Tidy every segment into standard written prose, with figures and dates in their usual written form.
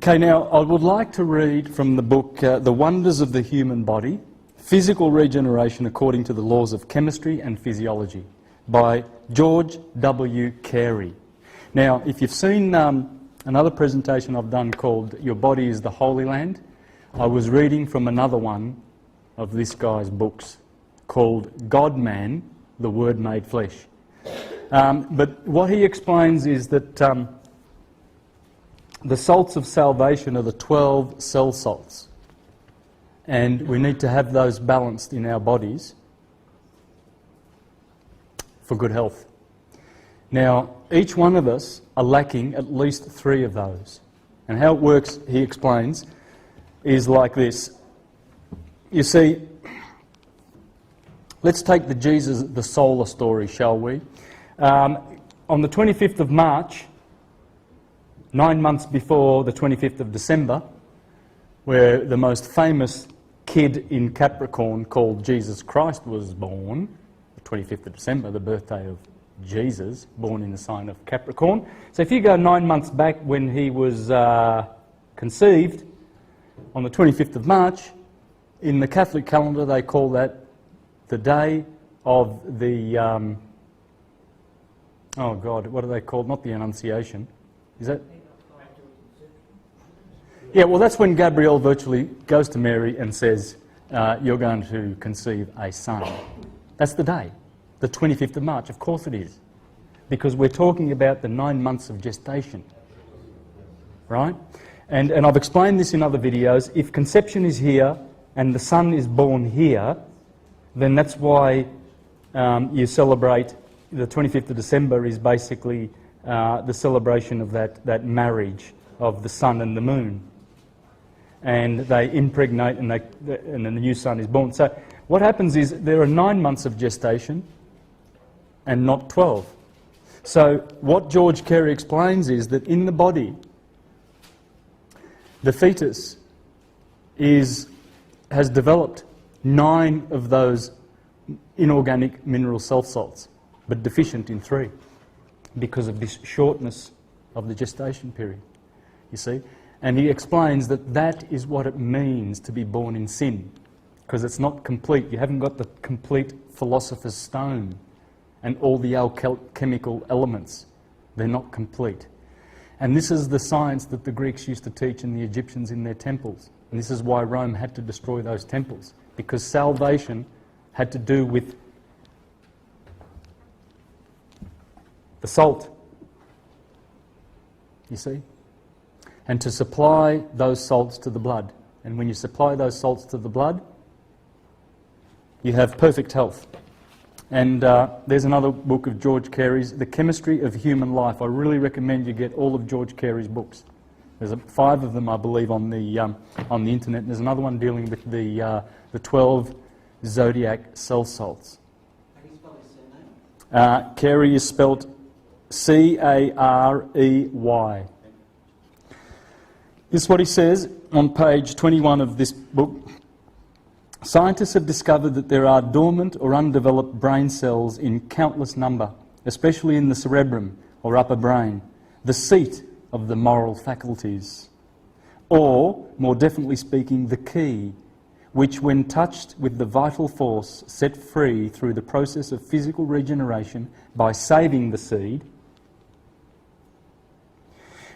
Okay, now I would like to read from the book The Wonders of the Human Body, Physical Regeneration According to the Laws of Chemistry and Physiology by George W. Carey. Now, if you've seen another presentation I've done called Your Body is the Holy Land, I was reading from another one of this guy's books called God-Man, the Word Made Flesh. But what he explains is that the salts of salvation are the 12 cell salts. And we need to have those balanced in our bodies for good health. Now, each one of us are lacking at least 3 of those. And how it works, he explains, is like this. You see, let's take the Jesus, the solar story, shall we? On the 25th of March, 9 months before the 25th of December, where the most famous kid in Capricorn called Jesus Christ was born, the 25th of December, the birthday of Jesus, born in the sign of Capricorn. So if you go 9 months back when he was conceived, on the 25th of March, in the Catholic calendar they call that the day of the, oh God, what are they called? Not the Annunciation. Is that? Yeah, well, that's when Gabriel virtually goes to Mary and says, you're going to conceive a son. That's the day, the 25th of March. Of course it is. Because we're talking about the 9 months of gestation. Right? And I've explained this in other videos. If conception is here and the son is born here, then that's why you celebrate the 25th of December is basically the celebration of that marriage of the sun and the moon. And they impregnate and then the new son is born. So what happens is there are 9 months of gestation and not 12. So what George Carey explains is that in the body, the fetus has developed 9 of those inorganic mineral self salts, but deficient in 3 because of this shortness of the gestation period, you see. And he explains that that is what it means to be born in sin, because it's not complete. You haven't got the complete philosopher's stone and all the alchemical elements. They're not complete. And this is the science that the Greeks used to teach and the Egyptians in their temples. And this is why Rome had to destroy those temples, because salvation had to do with the salt, you see, and to supply those salts to the blood. And when you supply those salts to the blood, you have perfect health. And there's another book of George Carey's, The Chemistry of Human Life. I really recommend you get all of George Carey's books. There's 5 of them, I believe, on the internet. There's another one dealing with the 12 zodiac cell salts. How do you spell his surname? Carey is spelled C-A-R-E-Y. This is what he says on page 21 of this book. Scientists have discovered that there are dormant or undeveloped brain cells in countless number, especially in the cerebrum or upper brain, the seat of the moral faculties. Or, more definitely speaking, the key, which when touched with the vital force set free through the process of physical regeneration by saving the seed,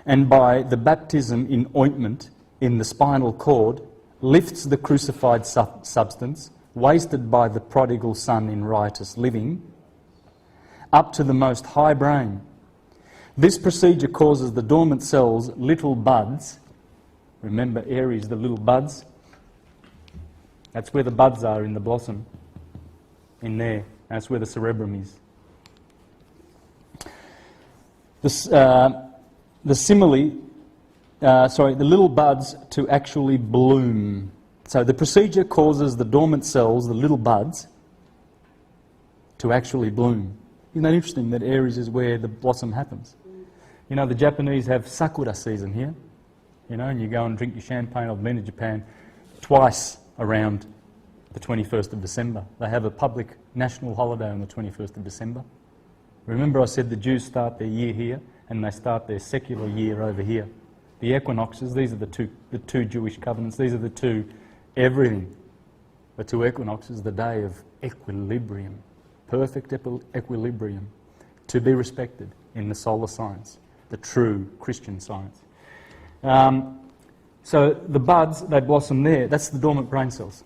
and by the baptism in ointment in the spinal cord, lifts the crucified substance, wasted by the prodigal son in riotous living, up to the most high brain. This procedure causes the dormant cells, little buds, remember Aries, the little buds, that's where the buds are in the blossom, in there, that's where the cerebrum is. The little buds to actually bloom. So the procedure causes the dormant cells, the little buds, to actually bloom. Isn't that interesting that Aries is where the blossom happens? You know, the Japanese have sakura season here, you know, and you go and drink your champagne. I've been to Japan twice around the 21st of December. They have a public national holiday on the 21st of December. Remember I said the Jews start their year here and they start their secular year over here. the equinoxes, these are the two Jewish covenants, these are the two everything. The two equinoxes, the day of equilibrium, perfect equilibrium, to be respected in the solar science, the true Christian science. So the buds, they blossom there. That's the dormant brain cells.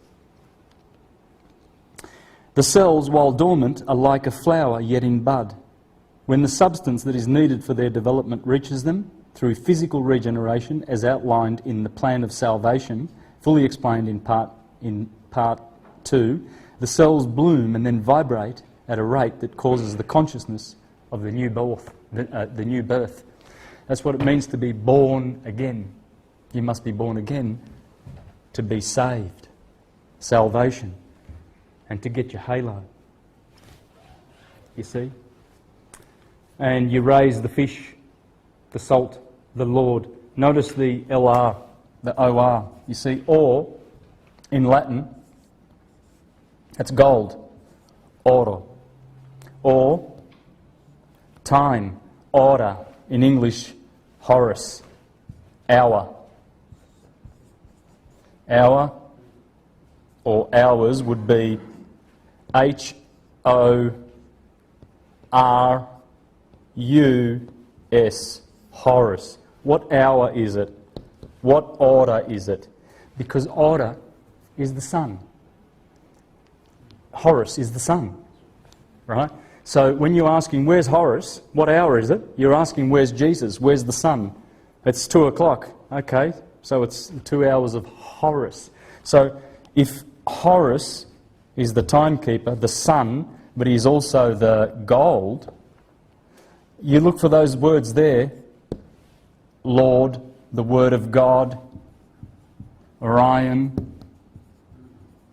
The cells, while dormant, are like a flower yet in bud. When the substance that is needed for their development reaches them, through physical regeneration, as outlined in the plan of salvation, fully explained in part 2, the cells bloom and then vibrate at a rate that causes the consciousness of the new birth. The new birth. That's what it means to be born again. You must be born again to be saved. Salvation. And to get your halo. You see? And you raise the fish, the salt, the Lord. Notice the LR, the OR. You see, or, in Latin, that's gold. Oro. Or, time. Hora. In English, Horus. Hour. Hour, or hours, would be H-O-R-U-S. Horus. What hour is it? What order is it? Because order is the sun. Horus is the sun. Right? So when you're asking, where's Horus? What hour is it? You're asking, where's Jesus? Where's the sun? It's 2 o'clock. Okay, so it's 2 hours of Horus. So if Horus is the timekeeper, the sun, but he's also the gold, you look for those words there, Lord, the Word of God, Orion,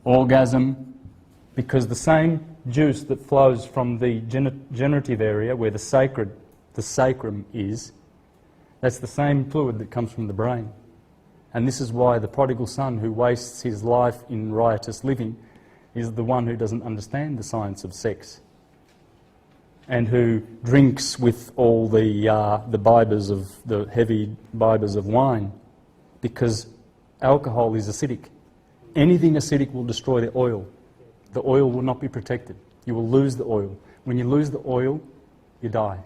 orgasm, because the same juice that flows from the generative area where the sacrum is, that's the same fluid that comes from the brain. And this is why the prodigal son who wastes his life in riotous living is the one who doesn't understand the science of sex and who drinks with all the heavy bibers of wine, because alcohol is acidic. Anything acidic will destroy the oil. The oil will not be protected. You will lose the oil. When you lose the oil, you die.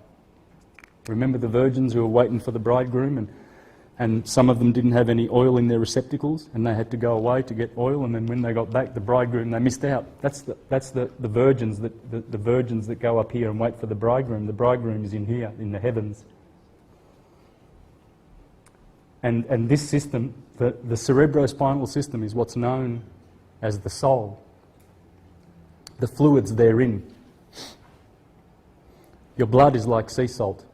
Remember the virgins who were waiting for the bridegroom, and some of them didn't have any oil in their receptacles, and they had to go away to get oil, and then when they got back, the bridegroom, they missed out. That's the virgins that go up here and wait for the bridegroom. The bridegroom is in here, in the heavens. And this system, the cerebrospinal system, is what's known as the soul. The fluids therein. Your blood is like sea salt.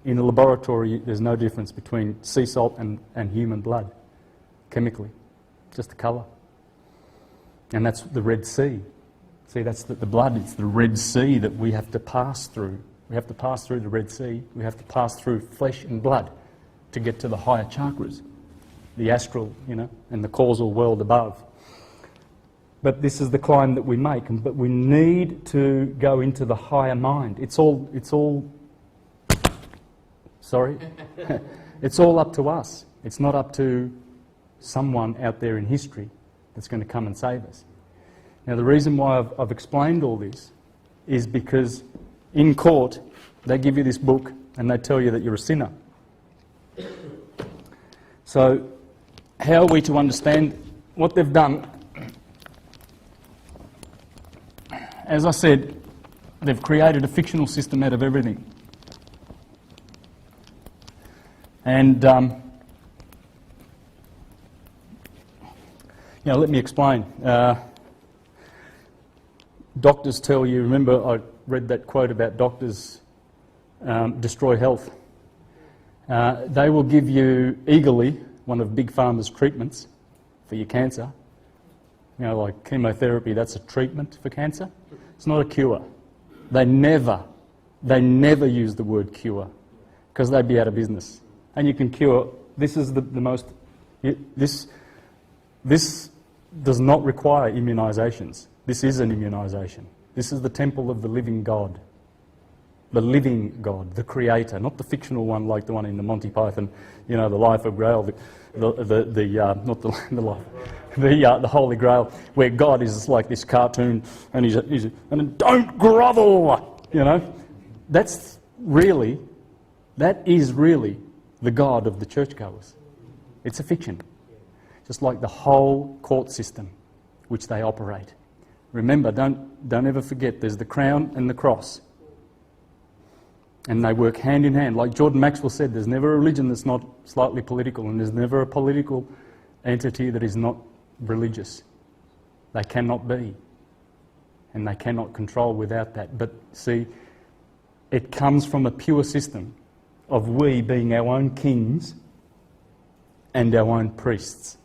In a laboratory, there's no difference between sea salt and human blood, chemically. Just the colour. And that's the Red Sea. See, that's the blood. It's the Red Sea that we have to pass through. We have to pass through the Red Sea. We have to pass through flesh and blood to get to the higher chakras, the astral, and the causal world above. But this is the climb that we make. But we need to go into the higher mind. It's all it's all up to us. It's not up to someone out there in history that's going to come and save us. Now, the reason why I've explained all this is because in court, they give you this book and they tell you that you're a sinner. So, how are we to understand what they've done? As I said, they've created a fictional system out of everything. And, let me explain. Doctors tell you, remember I read that quote about doctors destroy health. They will give you eagerly one of Big Pharma's treatments for your cancer. Like chemotherapy, that's a treatment for cancer. It's not a cure. They never use the word cure, because they'd be out of business. And you can cure. This is the most. This does not require immunisations. This is an immunisation. This is the temple of the living God. the living God, the Creator, not the fictional one like the one in the Monty Python, the Life of Grail, the Holy Grail, where God is like this cartoon, and and don't grovel, That is really the God of the churchgoers. It's a fiction, just like the whole court system which they operate. Remember, don't ever forget, there's the crown and the cross. And they work hand in hand. Like Jordan Maxwell said, there's never a religion that's not slightly political, and there's never a political entity that is not religious. They cannot be. And they cannot control without that. But see, it comes from a pure system of we being our own kings and our own priests.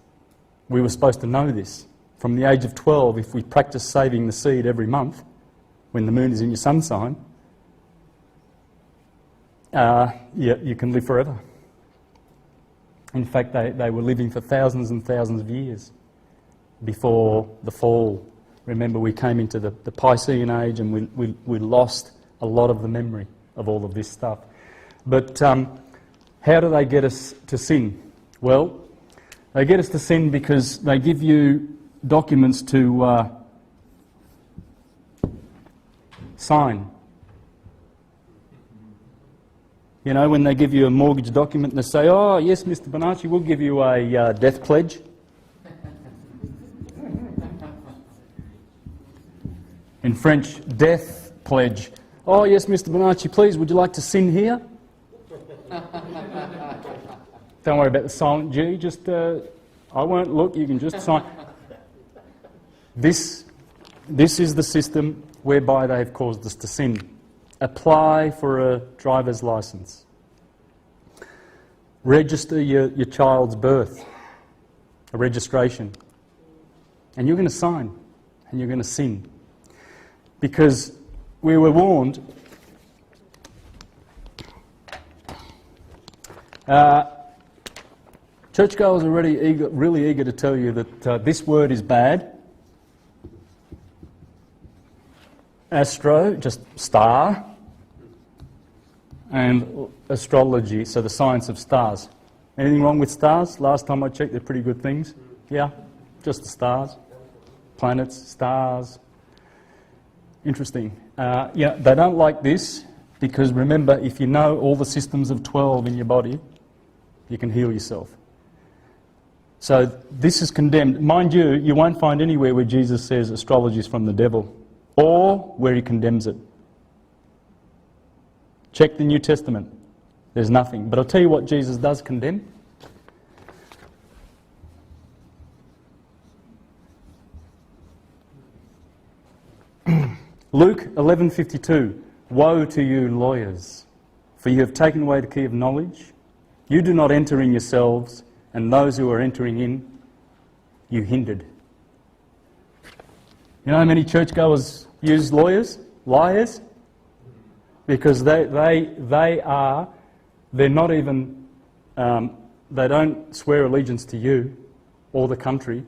We were supposed to know this. From the age of 12, if we practice saving the seed every month, when the moon is in your sun sign, you can live forever. In fact, they were living for thousands and thousands of years before the fall. Remember, we came into the Piscean age, and we lost a lot of the memory of all of this stuff. But how do they get us to sin? Well, they get us to sin because they give you documents to sign. When they give you a mortgage document and they say, oh, yes, Mr. Bonacci, we'll give you a death pledge. In French, death pledge. Oh, yes, Mr. Bonacci, please, would you like to sin here? Don't worry about the silent G, just, I won't look, you can just sign. This is the system whereby they have caused us to sin. Apply for a driver's license. Register your child's birth, a registration. And you're going to sign, and you're going to sin. Because we were warned, churchgoers are really eager to tell you that this word is bad. Astro, just star. And astrology, so the science of stars. Anything wrong with stars? Last time I checked, they're pretty good things. Yeah, just the stars. Planets, stars. Interesting. They don't like this because remember, if you know all the systems of 12 in your body, you can heal yourself. So this is condemned. Mind you, you won't find anywhere where Jesus says astrology is from the devil or where he condemns it. Check the New Testament. There's nothing. But I'll tell you what Jesus does condemn. Luke 11:52. Woe to you, lawyers, for you have taken away the key of knowledge. You do not enter in yourselves, and those who are entering in, you hindered. You know how many churchgoers use lawyers? Liars? Because they're not even, they don't swear allegiance to you or the country.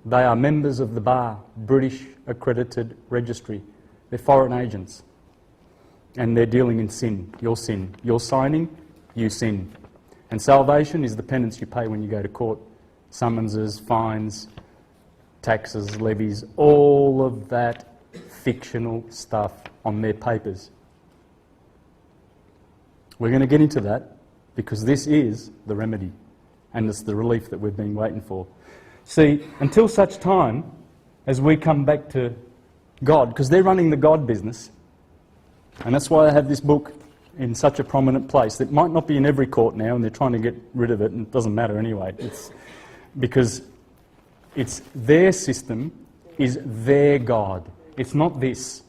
They are members of the bar, British accredited registry. They're foreign agents. And they're dealing in sin. Your sin. You're signing, you sin. And salvation is the penance you pay when you go to court. Summonses, fines, taxes, levies, all of that fictional stuff on their papers. We're going to get into that because this is the remedy and it's the relief that we've been waiting for. See, until such time as we come back to God, because they're running the God business, and that's why I have this book in such a prominent place. It might not be in every court now and they're trying to get rid of it and it doesn't matter anyway. It's because it's their system is their God. It's not this.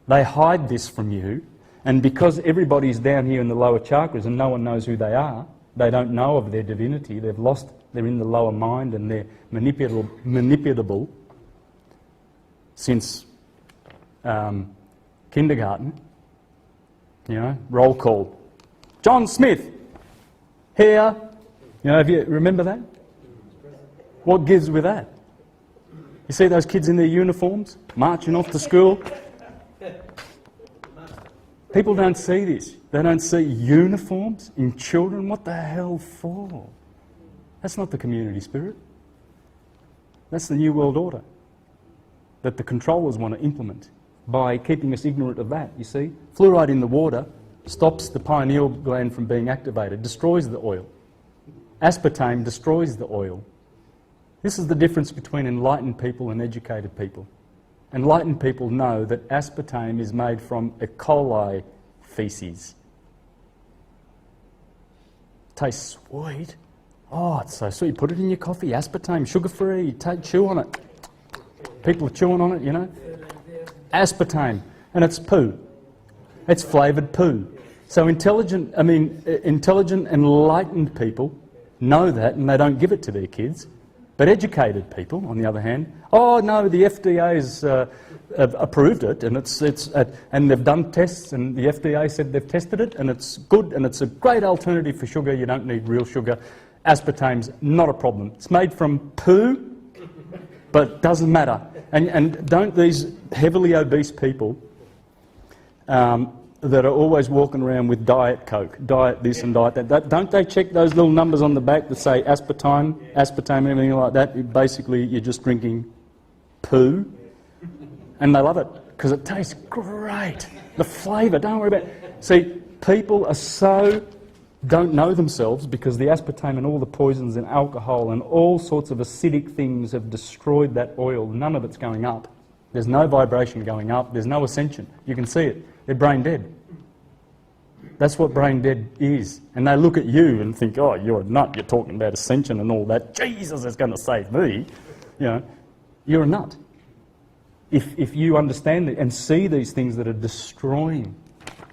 They hide this from you. And because everybody's down here in the lower chakras and no one knows who they are, they don't know of their divinity, they're in the lower mind and they're manipulable since kindergarten. Roll call. John Smith, here. If you remember that? What gives with that? You see those kids in their uniforms, marching off to school? People don't see this. They don't see uniforms in children. What the hell for? That's not the community spirit. That's the New World Order that the controllers want to implement by keeping us ignorant of that, you see. Fluoride in the water stops the pineal gland from being activated, destroys the oil. Aspartame destroys the oil. This is the difference between enlightened people and educated people. Enlightened people know that aspartame is made from E. coli feces. Tastes sweet. Oh, it's so sweet. Put it in your coffee. Aspartame, sugar-free. Chew on it. People are chewing on it, you know. Aspartame. And it's poo. It's flavoured poo. So intelligent, enlightened people know that and they don't give it to their kids. But educated people, on the other hand, oh no, the FDA's approved it, and and they've done tests, and the FDA said they've tested it, and it's good, and it's a great alternative for sugar. You don't need real sugar. Aspartame's not a problem. It's made from poo, but doesn't matter. And don't these heavily obese people that are always walking around with Diet Coke, Diet this and Diet that, don't they check those little numbers on the back that say aspartame and everything like that? Basically, you're just drinking poo. And they love it because it tastes great. The flavour, don't worry about it. See, people are don't know themselves because the aspartame and all the poisons and alcohol and all sorts of acidic things have destroyed that oil. None of it's going up. There's no vibration going up. There's no ascension. You can see it. They're brain dead. That's what brain dead is. And they look at you and think, oh, you're a nut. You're talking about ascension and all that. Jesus is going to save me. You know, you're a nut. If you understand it and see these things that are destroying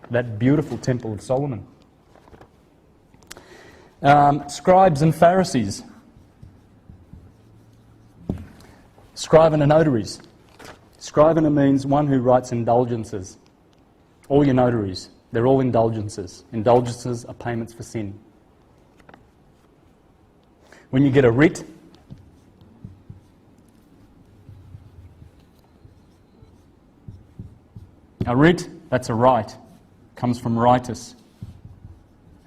that beautiful Temple of Solomon. Scribes and Pharisees. Scrivener notaries. Scrivener means one who writes indulgences. All your notaries, they're all indulgences. Indulgences are payments for sin. When you get a writ, that's a right. Comes from ritus.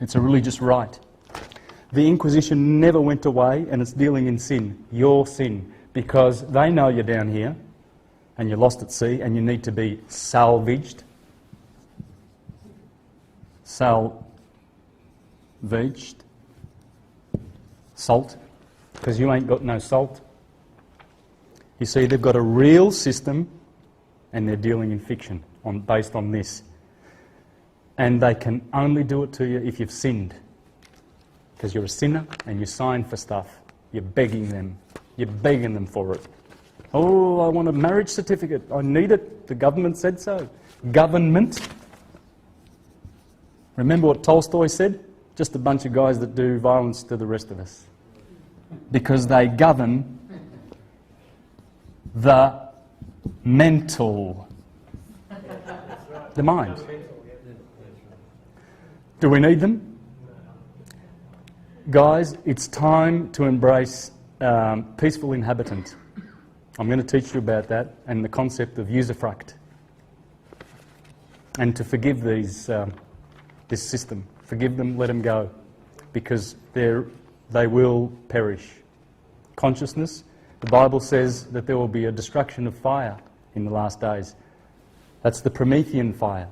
It's a religious right. The Inquisition never went away, and it's dealing in sin, your sin, because they know you're down here and you're lost at sea and you need to be salvaged. Salt, because you ain't got no salt. You see, they've got a real system and they're dealing in fiction based on this. And they can only do it to you if you've sinned. Because you're a sinner and you sign for stuff. You're begging them. You're begging them for it. Oh, I want a marriage certificate. I need it. The government said so. Government. Remember what Tolstoy said? Just a bunch of guys that do violence to the rest of us. Because they govern the mental. The mind. Do we need them? Guys, it's time to embrace peaceful inhabitant. I'm going to teach you about that and the concept of usufruct. And to forgive this system. Forgive them, let them go. Because they will perish. Consciousness, the Bible says that there will be a destruction of fire in the last days. That's the Promethean fire.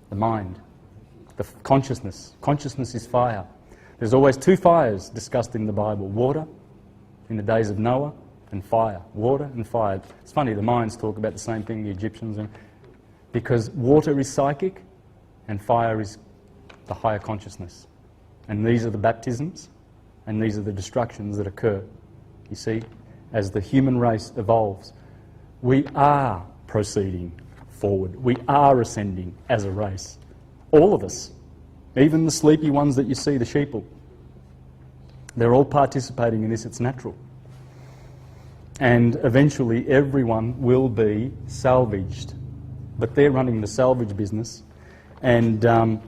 The mind. The consciousness. Consciousness is fire. There's always two fires discussed in the Bible. Water, in the days of Noah, and fire. Water and fire. It's funny, the Mayans talk about the same thing, the Egyptians. Because water is psychic, and fire is the higher consciousness. And these are the baptisms, and these are the destructions that occur. You see, as the human race evolves, we are proceeding forward. We are ascending as a race. All of us. Even the sleepy ones that you see, the sheeple. They're all participating in this. It's natural. And eventually everyone will be salvaged. But they're running the salvage business. And they're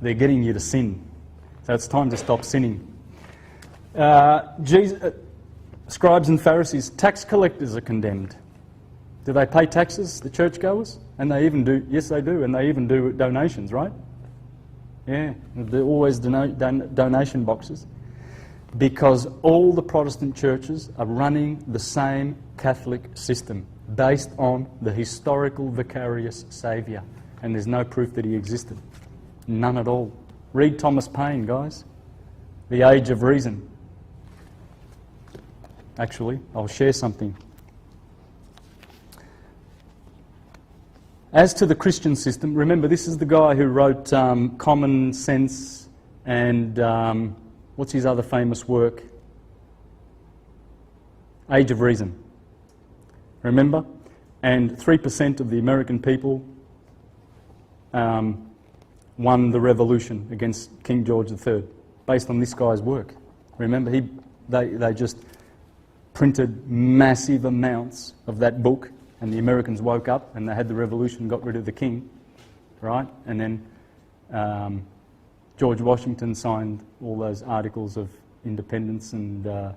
getting you to sin. So it's time to stop sinning. Scribes and Pharisees, tax collectors are condemned. Do they pay taxes, the churchgoers? And they even do, yes they do, and they even do donations, right? Yeah, there are always donation boxes. Because all the Protestant churches are running the same Catholic system based on the historical vicarious Saviour. And there's no proof that he existed. None at all. Read Thomas Paine, guys. The Age of Reason. Actually, I'll share something. As to the Christian system, remember this is the guy who wrote Common Sense and what's his other famous work? Age of Reason. Remember? And 3% of the American people won the revolution against King George III, based on this guy's work. Remember, they just printed massive amounts of that book, and the Americans woke up and they had the revolution, got rid of the king, right? And then George Washington signed all those articles of independence, and they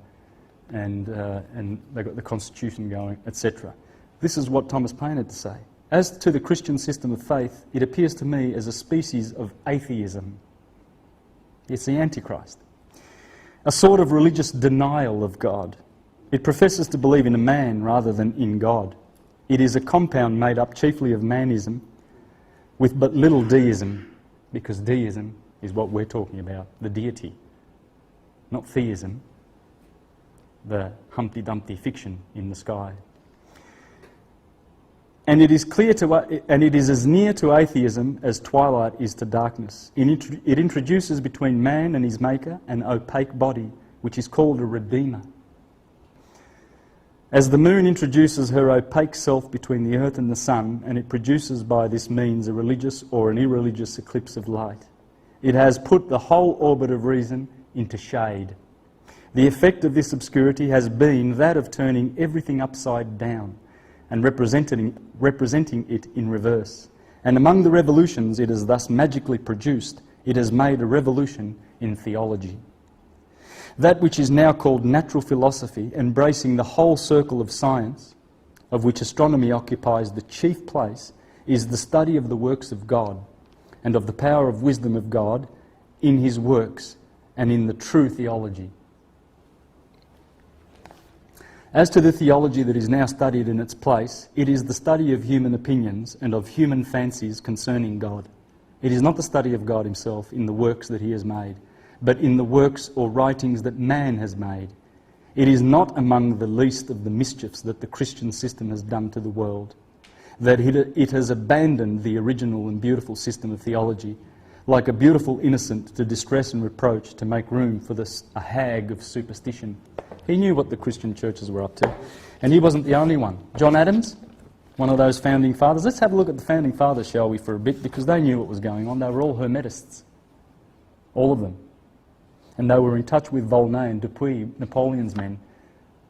got the Constitution going, etc. This is what Thomas Paine had to say. As to the Christian system of faith, it appears to me as a species of atheism. It's the Antichrist. A sort of religious denial of God. It professes to believe in a man rather than in God. It is a compound made up chiefly of manism with but little deism, because deism is what we're talking about, the deity, not theism, the Humpty Dumpty fiction in the sky. And it is clear and it is as near to atheism as twilight is to darkness. It introduces between man and his maker an opaque body, which is called a redeemer. As the moon introduces her opaque self between the earth and the sun, and it produces by this means a religious or an irreligious eclipse of light, it has put the whole orbit of reason into shade. The effect of this obscurity has been that of turning everything upside down and representing it in reverse. And among the revolutions it has thus magically produced, it has made a revolution in theology. That which is now called natural philosophy, embracing the whole circle of science, of which astronomy occupies the chief place, is the study of the works of God and of the power of wisdom of God in his works and in the true theology. As to the theology that is now studied in its place, it is the study of human opinions and of human fancies concerning God. It is not the study of God himself in the works that he has made, but in the works or writings that man has made. It is not among the least of the mischiefs that the Christian system has done to the world, that it has abandoned the original and beautiful system of theology, like a beautiful innocent to distress and reproach, to make room for a hag of superstition. He knew what the Christian churches were up to, and he wasn't the only one. John Adams, one of those founding fathers. Let's have a look at the founding fathers, shall we, for a bit, because they knew what was going on. They were all Hermetists, all of them. And they were in touch with Volney and Dupuy, Napoleon's men.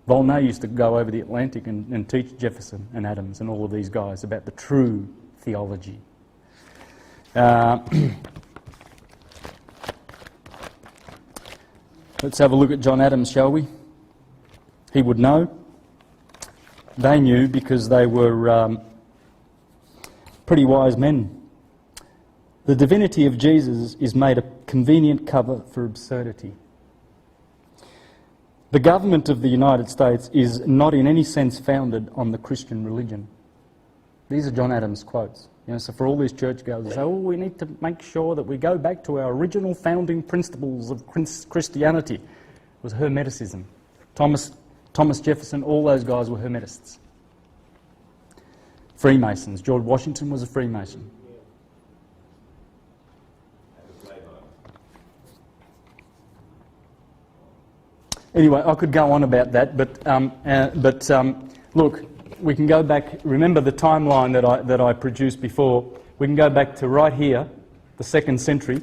Volney used to go over the Atlantic and teach Jefferson and Adams and all of these guys about the true theology. Let's have a look at John Adams, shall we? He would know. They knew because they were pretty wise men. The divinity of Jesus is made a convenient cover for absurdity. The government of the United States is not in any sense founded on the Christian religion. These are John Adams' quotes. So for all these churchgoers, they say, we need to make sure that we go back to our original founding principles of Christianity. It was Hermeticism. Thomas Jefferson, all those guys were Hermetists. Freemasons. George Washington was a Freemason. Anyway, I could go on about that, but look, we can go back. Remember the timeline that I produced before. We can go back to right here, the 2nd century,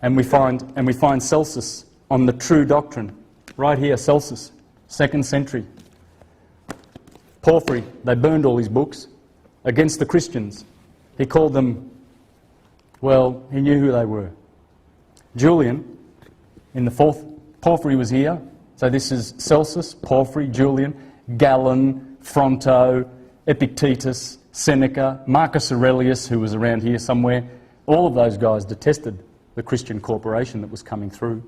and we find Celsus on the true doctrine. Right here, Celsus, 2nd century. Porphyry, they burned all his books against the Christians. He called them, well, he knew who they were. Julian, in the 4th, Porphyry was here. So this is Celsus, Porphyry, Julian, Galen, Fronto, Epictetus, Seneca, Marcus Aurelius, who was around here somewhere, all of those guys detested the Christian corporation that was coming through.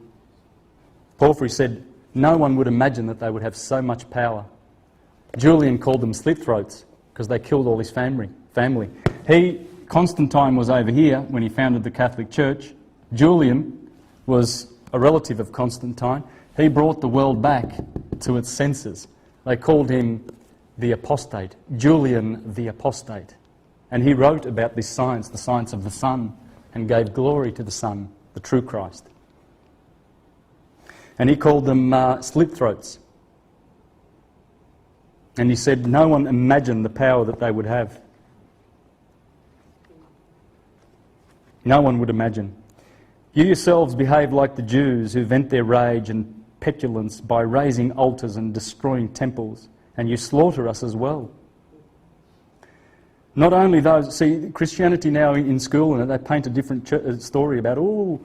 Porphyry said no one would imagine that they would have so much power. Julian called them slit-throats because they killed all his family. Constantine was over here when he founded the Catholic Church. Julian was a relative of Constantine. He brought the world back to its senses. They called him the apostate, Julian the apostate. And he wrote about this science, the science of the sun, and gave glory to the Son, the true Christ. And he called them slit-throats. And he said no one imagined the power that they would have. No one would imagine. You yourselves behave like the Jews who vent their rage and petulance by raising altars and destroying temples, and you slaughter us as well. Not only those, see, Christianity now in school, and they paint a different story about, oh,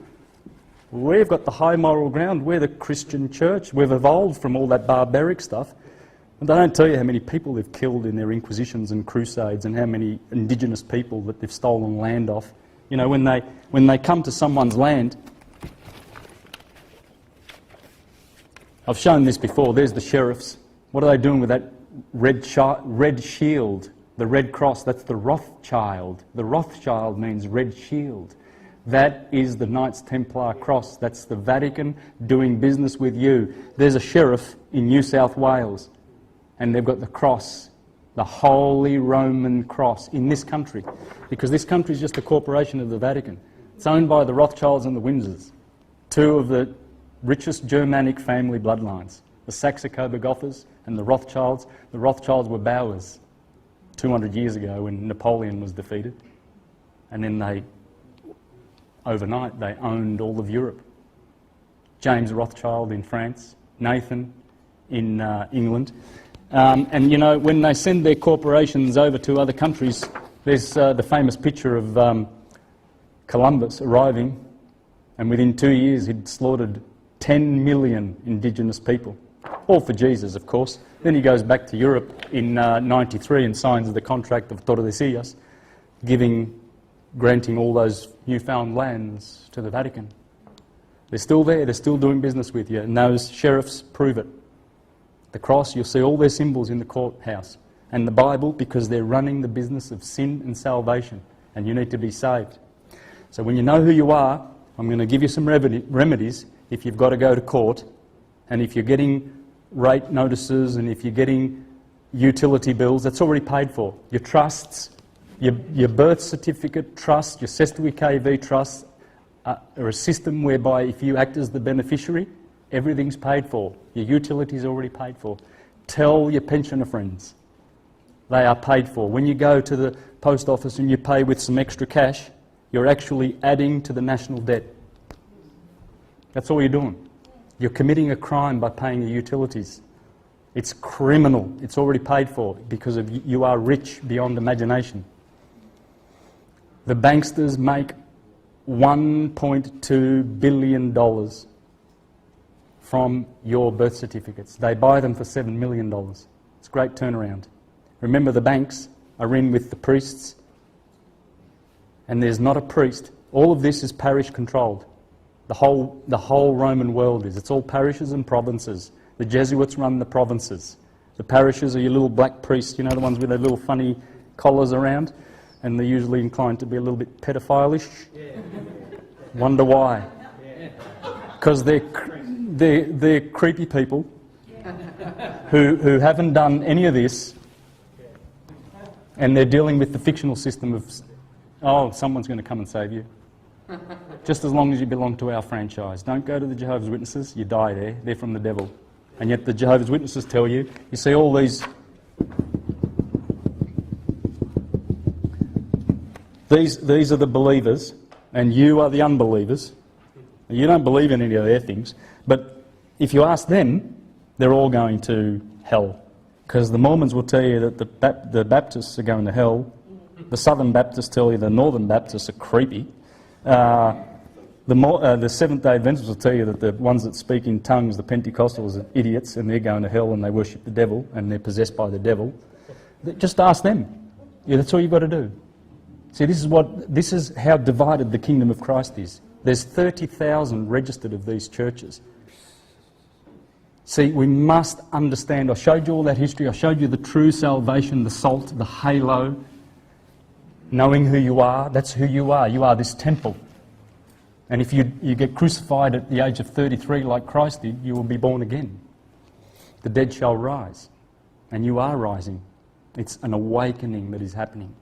we've got the high moral ground, we're the Christian church, we've evolved from all that barbaric stuff. And they don't tell you how many people they've killed in their inquisitions and crusades and how many indigenous people that they've stolen land off. You know, when they come to someone's land, I've shown this before, there's the sheriffs. What are they doing with that red shield? The red cross, that's the Rothschild. The Rothschild means red shield. That is the Knights Templar cross. That's the Vatican doing business with you. There's a sheriff in New South Wales, and they've got the cross, the Holy Roman Cross, in this country, because this country is just a corporation of the Vatican. It's owned by the Rothschilds and the Windsors, two of the richest Germanic family bloodlines, the Saxe-Coburg-Gothers and the Rothschilds. The Rothschilds were Boers 200 years ago when Napoleon was defeated, and then overnight they owned all of Europe. James Rothschild in France, Nathan in England. And you know, when they send their corporations over to other countries, there's the famous picture of Columbus arriving, and within 2 years he'd slaughtered 10 million indigenous people. All for Jesus, of course. Then he goes back to Europe in 93 and signs the contract of Tordesillas, granting all those newfound lands to the Vatican. They're still there, they're still doing business with you, and those sheriffs prove it. The cross, you'll see all their symbols in the courthouse. And the Bible, because they're running the business of sin and salvation, and you need to be saved. So when you know who you are, I'm going to give you some remedies if you've got to go to court, and if you're getting rate notices, and if you're getting utility bills, that's already paid for. Your trusts, your birth certificate trust, your Cestui KV trust, are a system whereby if you act as the beneficiary, everything's paid for. Your utilities are already paid for. Tell your pensioner friends they are paid for. When you go to the post office and you pay with some extra cash, you're actually adding to the national debt. That's all you're doing. You're committing a crime by paying your utilities. It's criminal. It's already paid for because you are rich beyond imagination. The banksters make $1.2 billion from your birth certificates. They buy them for $7 million. It's a great turnaround. Remember, the banks are in with the priests, and there's not a priest. All of this is parish controlled. The whole Roman world is. It's all parishes and provinces. The Jesuits run the provinces. The parishes are your little black priests, you know, the ones with their little funny collars around, and they're usually inclined to be a little bit pedophile-ish. Yeah. Wonder why? Because they're creepy people who haven't done any of this, and they're dealing with the fictional system of, oh, someone's going to come and save you. Just as long as you belong to our franchise. Don't go to the Jehovah's Witnesses, you die there, they're from the devil. And yet the Jehovah's Witnesses tell you, you see all these are the believers, and you are the unbelievers. You don't believe in any of their things, but if you ask them, they're all going to hell. Because the Mormons will tell you that the Baptists are going to hell. The Southern Baptists tell you the Northern Baptists are creepy. The Seventh-day Adventists will tell you that the ones that speak in tongues, the Pentecostals, are idiots, and they're going to hell and they worship the devil and they're possessed by the devil. Just ask them. Yeah, that's all you've got to do. See, this is how divided the kingdom of Christ is. There's 30,000 registered of these churches. See, we must understand. I showed you all that history. I showed you the true salvation, the salt, the halo, knowing who you are. That's who you are. You are this temple. And if you get crucified at the age of 33 like Christ did, you will be born again. The dead shall rise. And you are rising. It's an awakening that is happening.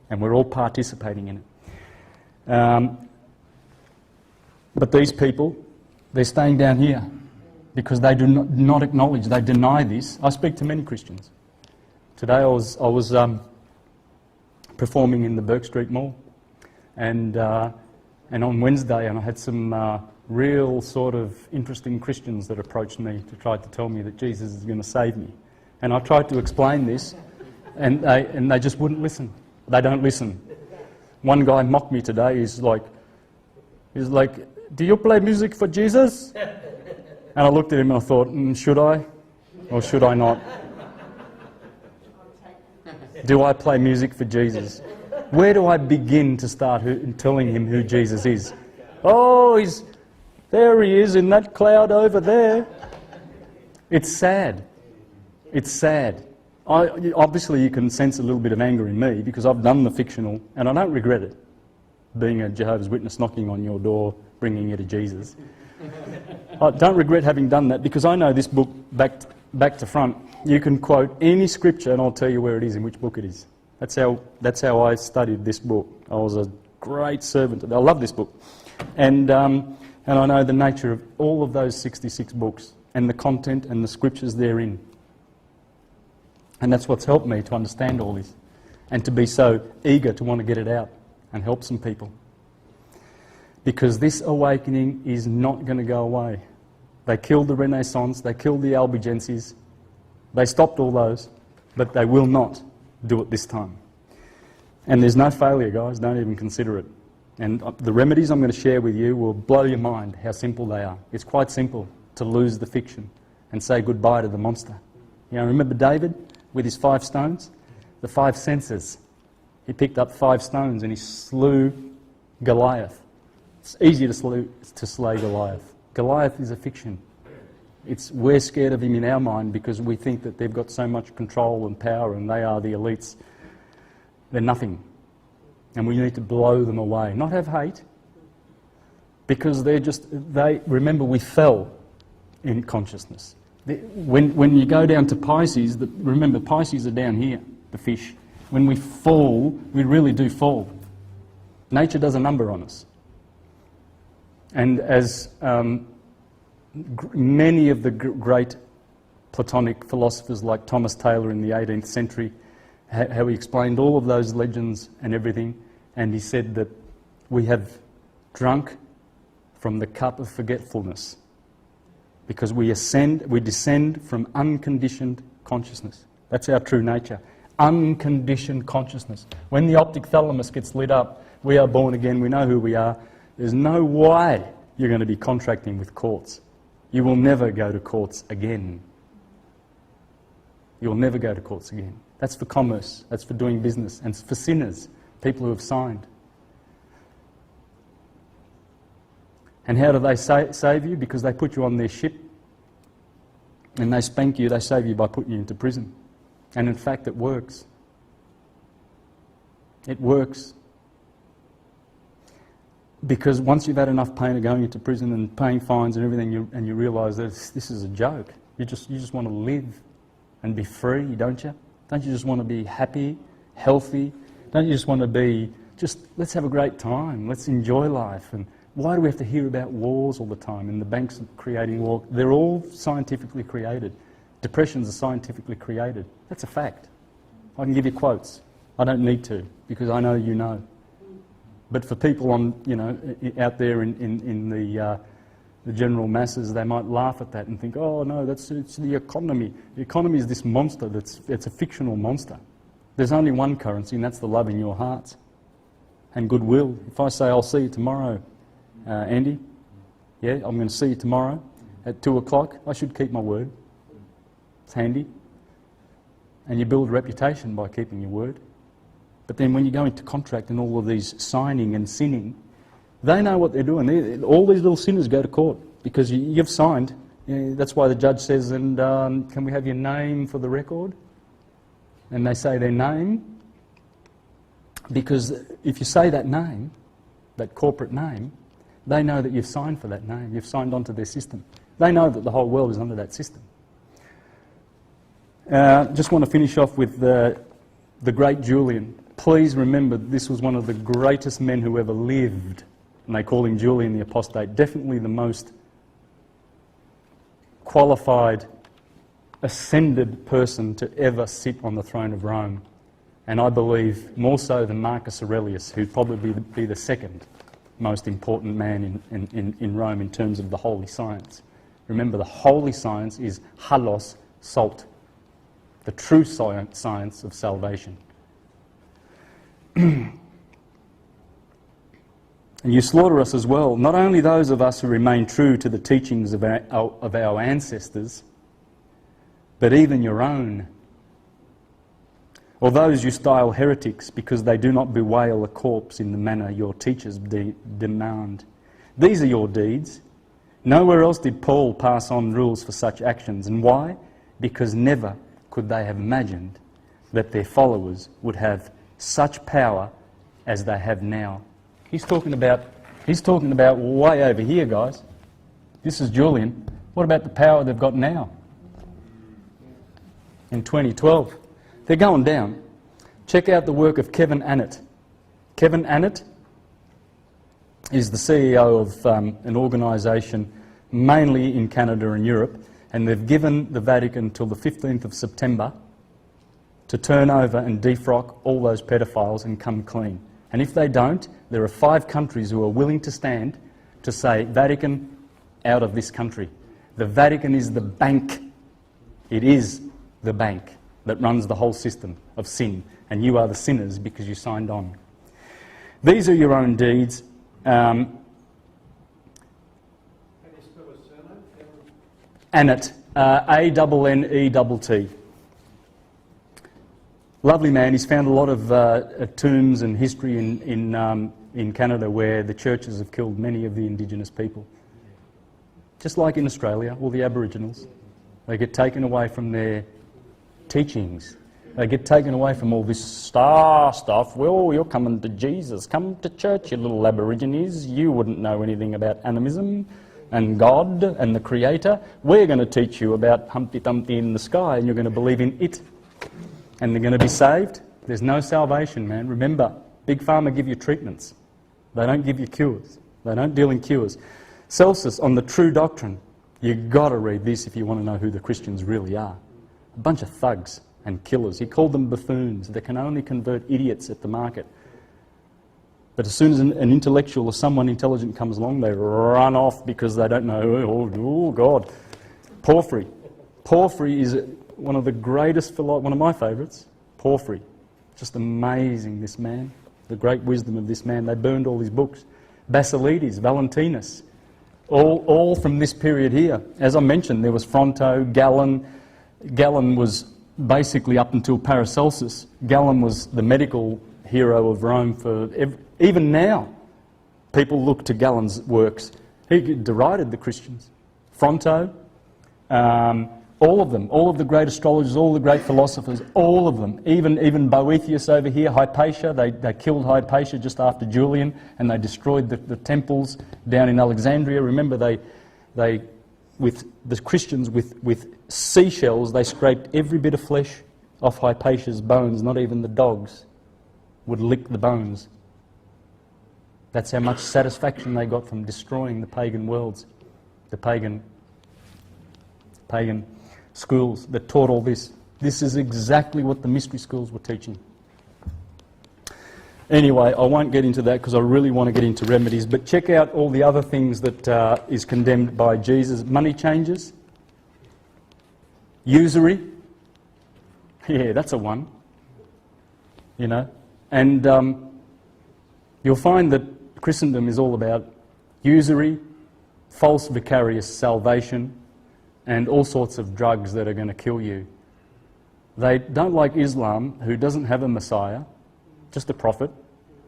And we're all participating in it. But these people, they're staying down here because they do not acknowledge, they deny this. I speak to many Christians. Today I was performing in the Burke Street Mall, and on Wednesday, and I had some real sort of interesting Christians that approached me to try to tell me that Jesus is going to save me. And I tried to explain this, and they just wouldn't listen. They don't listen. One guy mocked me today. He's like, "Do you play music for Jesus?" And I looked at him and I thought, should I or should I not? Do I play music for Jesus? Where do I begin to start telling him who Jesus is? Oh, there he is in that cloud over there. It's sad. It's sad. Obviously you can sense a little bit of anger in me because I've done the fictional, and I don't regret it, being a Jehovah's Witness knocking on your door, bringing you to Jesus. I don't regret having done that because I know this book back to front. You can quote any scripture and I'll tell you where it is and which book it is. That's how I studied this book. I was a great servant. I love this book. And I know the nature of all of those 66 books and the content and the scriptures therein. And that's what's helped me to understand all this and to be so eager to want to get it out and help some people. Because this awakening is not going to go away. They killed the Renaissance, they killed the Albigenses, they stopped all those, but they will not do it this time. And there's no failure, guys, don't even consider it. And the remedies I'm going to share with you will blow your mind how simple they are. It's quite simple to lose the fiction and say goodbye to the monster. You know, remember David with his 5 stones? The 5 senses. He picked up 5 stones and he slew Goliath. It's easy to slay Goliath. Goliath is a fiction. We're scared of him in our mind because we think that they've got so much control and power and they are the elites. They're nothing. And we need to blow them away. Not have hate, because remember, we fell in consciousness. When you go down to Pisces, remember Pisces are down here, the fish. When we fall, we really do fall. Nature does a number on us. And as many of the great Platonic philosophers like Thomas Taylor in the 18th century, how he explained all of those legends and everything, and he said that we have drunk from the cup of forgetfulness because we descend from unconditioned consciousness. That's our true nature. Unconditioned consciousness. When the optic thalamus gets lit up, we are born again, we know who we are. There's no way you're going to be contracting with courts. You will never go to courts again. You'll never go to courts again. That's for commerce, that's for doing business, and it's for sinners, people who have signed. And how do they save you? Because they put you on their ship and they spank you, they save you by putting you into prison. And in fact, it works. It works. Because once you've had enough pain of going into prison and paying fines and everything, and you realise that this is a joke, you just want to live and be free, don't you? Don't you just want to be happy, healthy? Don't you just want to be, let's have a great time, let's enjoy life. And why do we have to hear about wars all the time and the banks creating war? They're all scientifically created. Depressions are scientifically created. That's a fact. I can give you quotes. I don't need to, because I know you know. But for people out there in the general masses, they might laugh at that and think, oh no, it's the economy. The economy is this monster it's a fictional monster. There's only one currency, and that's the love in your hearts and goodwill. If I say I'll see you tomorrow, Andy, yeah, I'm going to see you tomorrow at 2 o'clock, I should keep my word. It's handy. and you build a reputation by keeping your word. But then when you go into contract and all of these signing and sinning, they know what they're doing. All these little sinners go to court because you've signed. That's why the judge says, and can we have your name for the record? And they say their name, because if you say that name, that corporate name, they know that you've signed for that name. You've signed onto their system. They know that the whole world is under that system. Just want to finish off with the great Julian. Please remember this was one of the greatest men who ever lived. And they call him Julian the Apostate. Definitely the most qualified, ascended person to ever sit on the throne of Rome. And I believe more so than Marcus Aurelius, who'd probably be the second most important man in Rome in terms of the holy science. Remember, the holy science is halos, salt, the true science of salvation. And you slaughter us as well, not only those of us who remain true to the teachings of our ancestors, but even your own. Or those you style heretics because they do not bewail a corpse in the manner your teachers demand. These are your deeds. Nowhere else did Paul pass on rules for such actions. And why? Because never could they have imagined that their followers would have such power as they have now. He's talking about way over here, guys. This is Julian. What about the power they've got now? In 2012. They're going down. Check out the work of Kevin Annett. Kevin Annett is the CEO of an organisation mainly in Canada and Europe, and they've given the Vatican till the 15th of September to turn over and defrock all those pedophiles and come clean. And if they don't, there are 5 countries who are willing to stand to say, Vatican, out of this country. The Vatican is the bank. It is the bank that runs the whole system of sin, and you are the sinners because you signed on. These are your own deeds. Can you spell his surname? Annett, A-N-N-E-T-T. Lovely man. He's found a lot of tombs and history in Canada where the churches have killed many of the Indigenous people. Just like in Australia, all the Aboriginals. They get taken away from their teachings. They get taken away from all this star stuff. Well, you're coming to Jesus. Come to church, you little Aborigines. You wouldn't know anything about animism and God and the Creator. We're going to teach you about Humpty Dumpty in the sky, and you're going to believe in it. And they're going to be saved. There's no salvation, man. Remember, Big Pharma give you treatments. They don't give you cures. They don't deal in cures. Celsus, on the true doctrine. You've got to read this if you want to know who the Christians really are. A bunch of thugs and killers. He called them buffoons. They can only convert idiots at the market. But as soon as an intellectual or someone intelligent comes along, they run off because they don't know, oh God. Porphyry. Porphyry is one of the greatest, one of my favourites. Porphyry. Just amazing, this man. The great wisdom of this man. They burned all his books. Basilides, Valentinus. All from this period here. As I mentioned, there was Fronto, Galen. Galen was basically up until Paracelsus. Galen was the medical hero of Rome for even now. People look to Galen's works. He derided the Christians. Fronto, all of them, all of the great astrologers, all the great philosophers, all of them. Even Boethius over here, Hypatia. They killed Hypatia just after Julian, and they destroyed the temples down in Alexandria. Remember, they with the Christians with seashells, they scraped every bit of flesh off Hypatia's bones. Not even the dogs would lick the bones. That's how much satisfaction they got from destroying the pagan worlds, the pagan schools that taught all this. This is exactly what the mystery schools were teaching. Anyway, I won't get into that because I really want to get into remedies, but check out all the other things that is condemned by Jesus. Money changers, usury, yeah, that's a one, you know, and you'll find that Christendom is all about usury, false vicarious salvation, and all sorts of drugs that are going to kill you. They don't like Islam, who doesn't have a Messiah, just a prophet,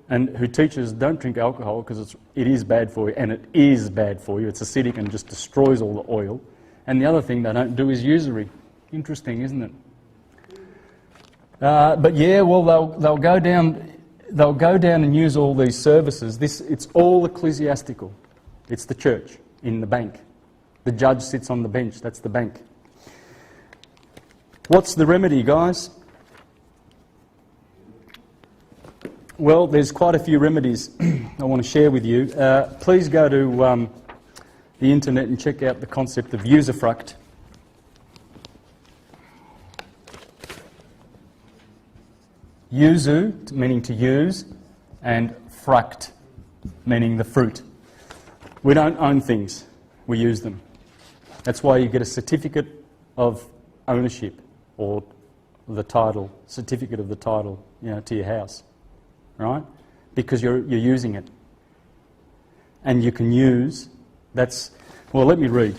and who teaches don't drink alcohol because it is bad for you, and it is bad for you. It's acidic and just destroys all the oil. And the other thing they don't do is usury. Interesting, isn't it? But yeah, well, they'll go down and use all these services. It's all ecclesiastical. It's the church in the bank. The judge sits on the bench. That's the bank. What's the remedy, guys? Well, there's quite a few remedies I want to share with you. Please go to the internet and check out the concept of usufruct. Usu, meaning to use, and fruct, meaning the fruit. We don't own things, we use them. That's why you get a certificate of ownership, or the title, certificate of the title, to your house, right? Because you're using it. And you can use, let me read.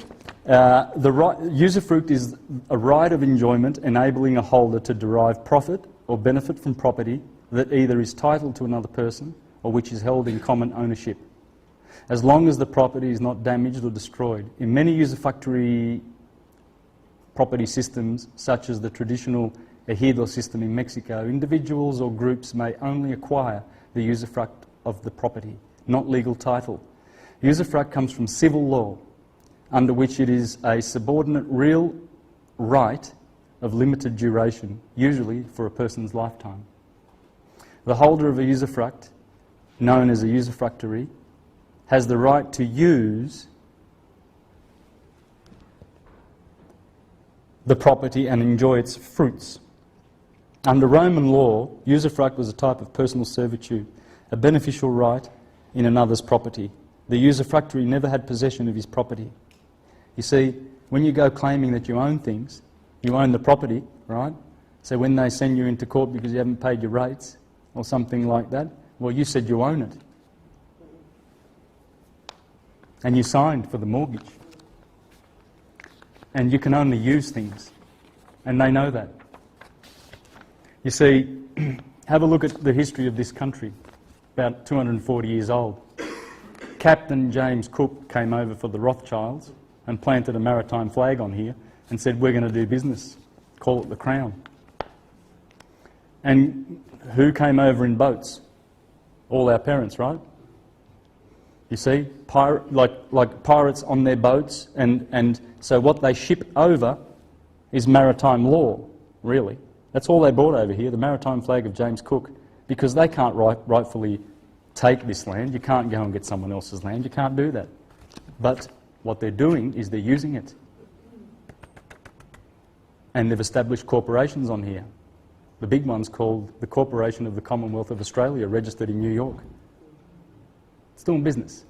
Usufruct is a right of enjoyment enabling a holder to derive profit or benefit from property that either is titled to another person or which is held in common ownership, as long as the property is not damaged or destroyed. In many usufructory property systems, such as the traditional ejido system in Mexico, individuals or groups may only acquire the usufruct of the property, not legal title. Usufruct comes from civil law, under which it is a subordinate real right of limited duration, usually for a person's lifetime. The holder of a usufruct, known as a usufructuary, has the right to use the property and enjoy its fruits. Under Roman law, usufruct was a type of personal servitude, a beneficial right in another's property. The usufructuary never had possession of his property. You see, when you go claiming that you own things, you own the property, right? So when they send you into court because you haven't paid your rates or something like that, well, you said you own it. And you signed for the mortgage. And you can only use things. And they know that. You see, have a look at the history of this country, about 240 years old. Captain James Cook came over for the Rothschilds and planted a maritime flag on here and said, we're going to do business, call it the Crown. And who came over in boats? All our parents, right? You see, like pirates on their boats, and so what they ship over is maritime law, really. That's all they brought over here, the maritime flag of James Cook, because they can't rightfully take this land. You can't go and get someone else's land. You can't do that. But what they're doing is they're using it. And they've established corporations on here. The big one's called the Corporation of the Commonwealth of Australia, registered in New York. It's doing business.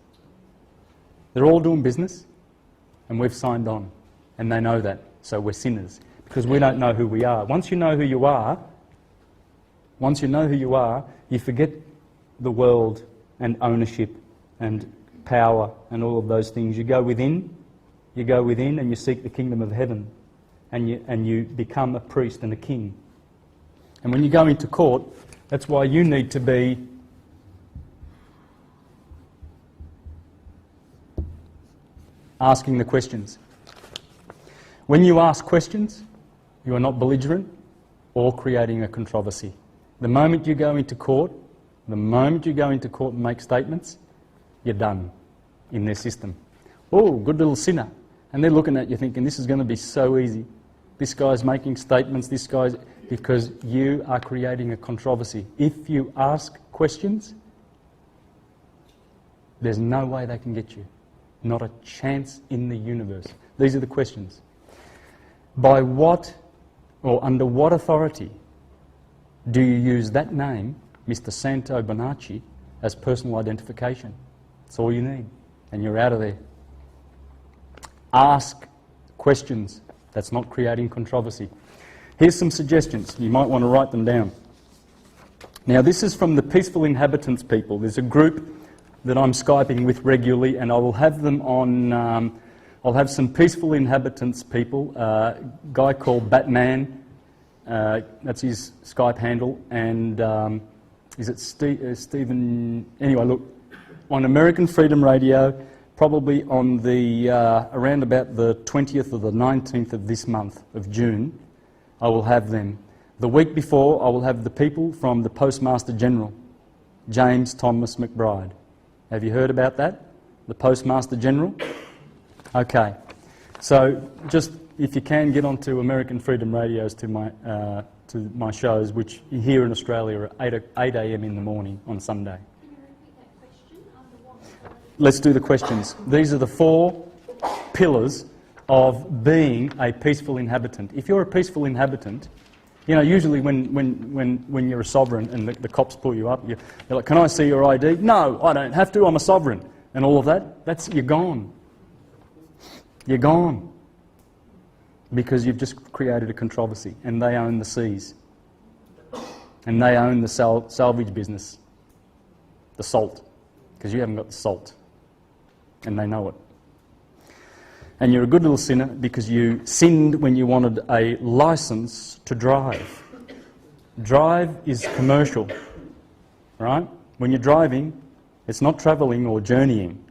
They're all doing business, and we've signed on. And they know that, so we're sinners. Because we don't know who we are. Once you know who you are, you forget the world and ownership and power and all of those things. You go within and you seek the kingdom of heaven, and you become a priest and a king. And when you go into court, that's why you need to be asking the questions. When you ask questions, you are not belligerent or creating a controversy. The moment you go into court and make statements, you're done in their system. Oh, good little sinner. And they're looking at you thinking, this is going to be so easy. This guy's making statements, because you are creating a controversy. If you ask questions, there's no way they can get you. Not a chance in the universe. These are the questions. By what, or under what authority, do you use that name, Mr. Santos Bonacci, as personal identification? That's all you need, and you're out of there. Ask questions. That's not creating controversy. Here's some suggestions. You might want to write them down. Now, this is from the Peaceful Inhabitants people. There's a group that I'm Skyping with regularly, and I will have them on... I'll have some Peaceful Inhabitants people, a guy called Batman, That's his Skype handle. And is it Stephen? Anyway, look, on American Freedom Radio, probably on the around about the 20th or the 19th of this month of June, I will have them. The week before, I will have the people from the Postmaster General, James Thomas McBride. Have you heard about that? The Postmaster General? Okay. So just, if you can, get onto American Freedom Radios to my shows, which here in Australia are 8 a.m. in the morning on Sunday. Can you repeat that question? Under what authority? Let's do the questions. These are the 4 pillars of being a peaceful inhabitant. If you're a peaceful inhabitant, you know, usually when you're a sovereign and the cops pull you up, you're like, can I see your ID? No, I don't have to, I'm a sovereign. And all of that, you're gone. You're gone. Because you've just created a controversy, and they own the seas. And they own the salvage business. The salt. Because you haven't got the salt. And they know it. And you're a good little sinner because you sinned when you wanted a license to drive. Drive is commercial, right? When you're driving, it's not travelling or journeying.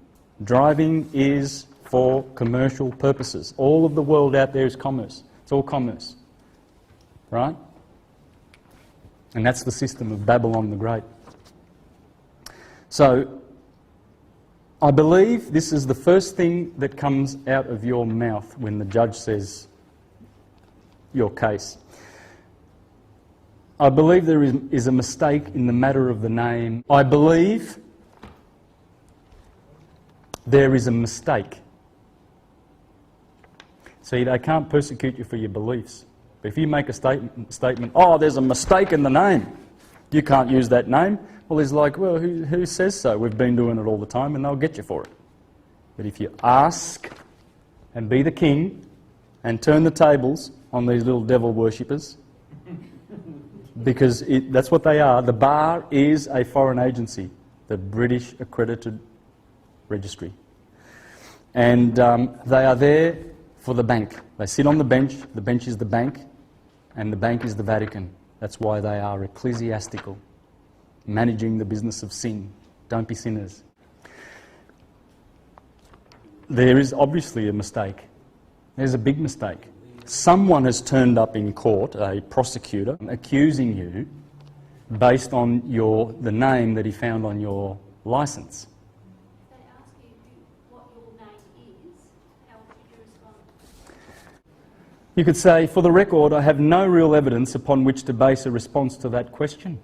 Driving is for commercial purposes. All of the world out there is commerce. It's all commerce, right? And that's the system of Babylon the Great. So, I believe this is the first thing that comes out of your mouth when the judge says your case. I believe there is a mistake in the matter of the name. I believe there is a mistake. See, they can't persecute you for your beliefs. But if you make a statement, oh, there's a mistake in the name, you can't use that name. Well, he's like, well, who says so? We've been doing it all the time, and they'll get you for it. But if you ask and be the king and turn the tables on these little devil worshippers, because that's what they are. The bar is a foreign agency, the British Accredited Registry. And they are there for the bank. They sit on the bench is the bank, and the bank is the Vatican. That's why they are ecclesiastical. Managing the business of sin. Don't be sinners. There is obviously a mistake. There's a big mistake. Someone has turned up in court, a prosecutor, accusing you based on the name that he found on your licence. If they ask you what your name is, how would you respond? You could say, for the record, I have no real evidence upon which to base a response to that question.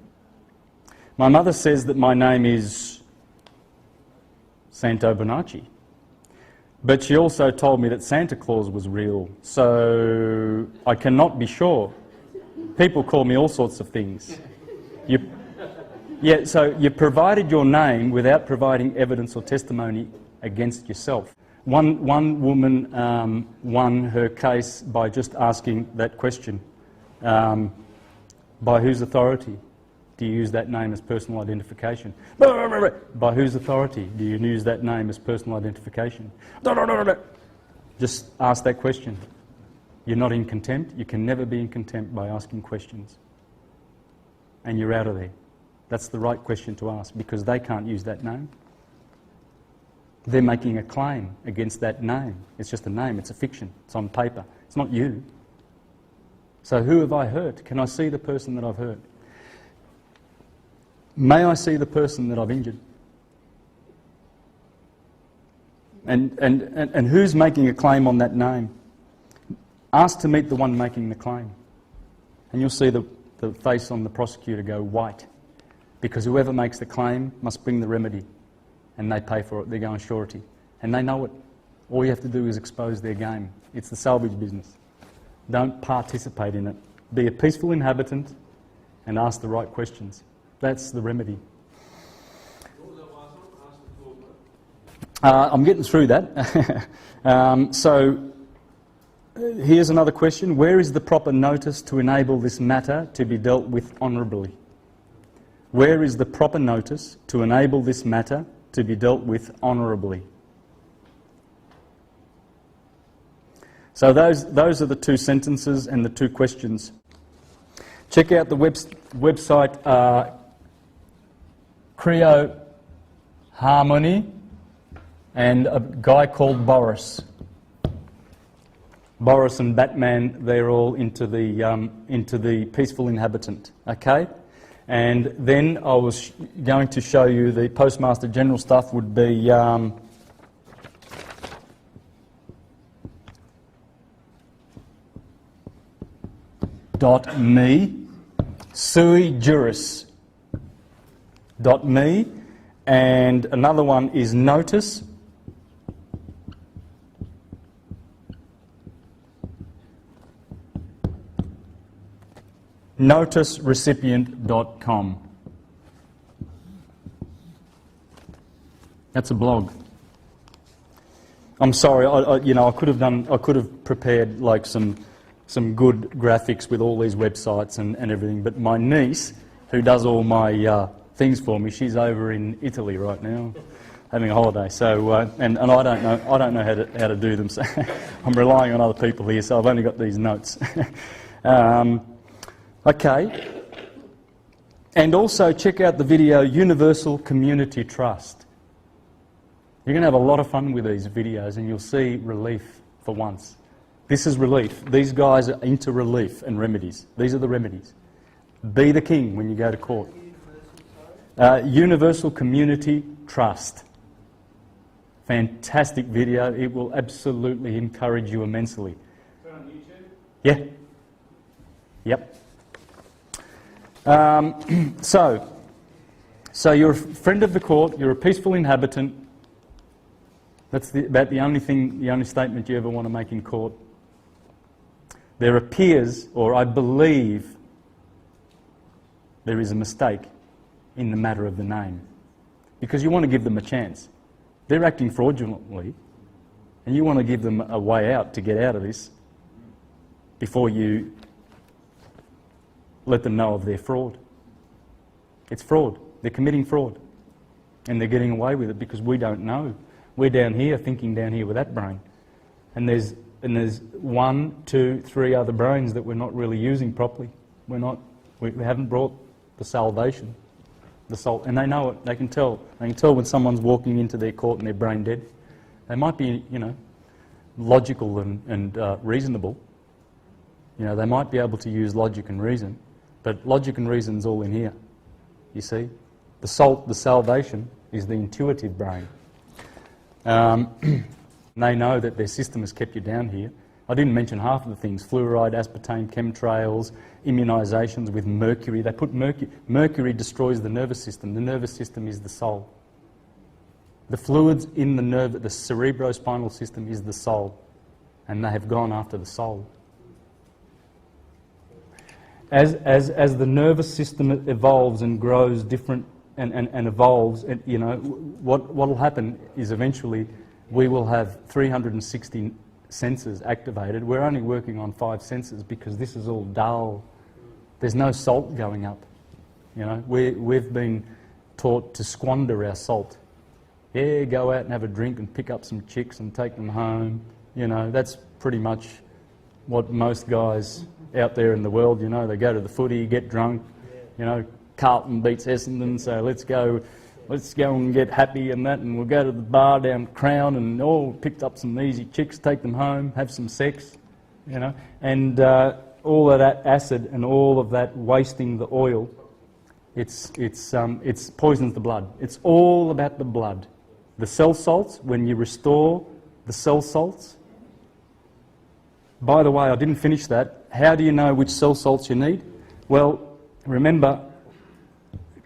My mother says that my name is Santos Bonacci. But she also told me that Santa Claus was real, so I cannot be sure. People call me all sorts of things. So you provided your name without providing evidence or testimony against yourself. One woman won her case by just asking that question. By whose authority do you use that name as personal identification? By whose authority do you use that name as personal identification? Just ask that question. You're not in contempt. You can never be in contempt by asking questions. And you're out of there. That's the right question to ask, because they can't use that name. They're making a claim against that name. It's just a name. It's a fiction. It's on paper. It's not you. So who have I hurt? Can I see the person that I've hurt? May I see the person that I've injured? And who's making a claim on that name? Ask to meet the one making the claim. And you'll see the face on the prosecutor go white. Because whoever makes the claim must bring the remedy. And they pay for it. They're going surety. And they know it. All you have to do is expose their game. It's the salvage business. Don't participate in it. Be a peaceful inhabitant and ask the right questions. That's the remedy. I'm getting through that. So here's another question. Where is the proper notice to enable this matter to be dealt with honourably? Where is the proper notice to enable this matter to be dealt with honourably? So those are the two sentences and the two questions. Check out the website Creo Harmony and a guy called Boris. Boris and Batman, they're all into the peaceful inhabitant, okay? And then I was going to show you the Postmaster General stuff would be .me, sui juris .me, and another one is notice noticerecipient.com. That's a blog. I'm sorry, I could have prepared like some good graphics with all these websites and everything, but my niece, who does all my things for me, she's over in Italy right now, having a holiday. So and I don't know how to do them. So I'm relying on other people here. So I've only got these notes. Okay. And also check out the video Universal Community Trust. You're going to have a lot of fun with these videos, and you'll see relief for once. This is relief. These guys are into relief and remedies. These are the remedies. Be the king when you go to court. Universal Community Trust. Fantastic video. It will absolutely encourage you immensely. Is that on YouTube? Yeah. Yep. So you're a friend of the court. You're a peaceful inhabitant. That's about the only statement you ever want to make in court. There appears, or I believe, there is a mistake in the matter of the name. Because you want to give them a chance. They're acting fraudulently, and you want to give them a way out to get out of this before you let them know of their fraud. It's fraud. They're committing fraud. And they're getting away with it because we don't know. We're down here thinking down here with that brain. And there's 1, 2, 3 other brains that we're not really using properly. We haven't brought the salvation, the soul, and they know it. They can tell. They can tell when someone's walking into their court and they're brain dead. They might be, logical and reasonable. They might be able to use logic and reason, but logic and reason's all in here. You see, the salvation is the intuitive brain. They know that their system has kept you down here. I didn't mention half of the things: fluoride, aspartame, chemtrails, immunisations with mercury. They put mercury. Mercury destroys the nervous system. The nervous system is the soul. The fluids in the the cerebrospinal system is the soul, and they have gone after the soul. As the nervous system evolves and grows different and evolves, what will happen is eventually we will have 360 senses activated. We're only working on 5 senses because this is all dull. There's no salt going up. We've been taught to squander our salt. Yeah, go out and have a drink and pick up some chicks and take them home. That's pretty much what most guys out there in the world, they go to the footy, get drunk, Carlton beats Essendon, so let's go and get happy and that, and we'll go to the bar down Crown and picked up some easy chicks, take them home, have some sex, and all of that acid and all of that wasting the oil, it's poisons the blood. It's all about the blood. The cell salts, when you restore the cell salts. By the way, I didn't finish that. How do you know which cell salts you need? Well, remember,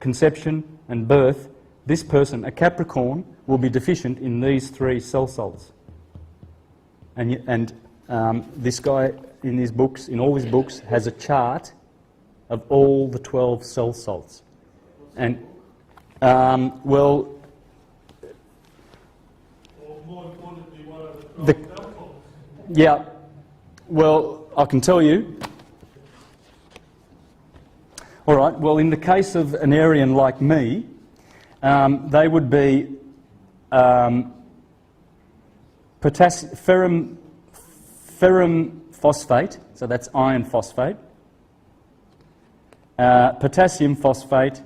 conception and birth, this person, a Capricorn, will be deficient in these 3 cell salts. And this guy, in his books, in all his books, has a chart of all the 12 cell salts. And, Or more importantly, what are the 12 cell salts? Yeah. Well, I can tell you. All right, well, in the case of an Aryan like me, they would be ferrum phosphate, so that's iron phosphate, potassium phosphate,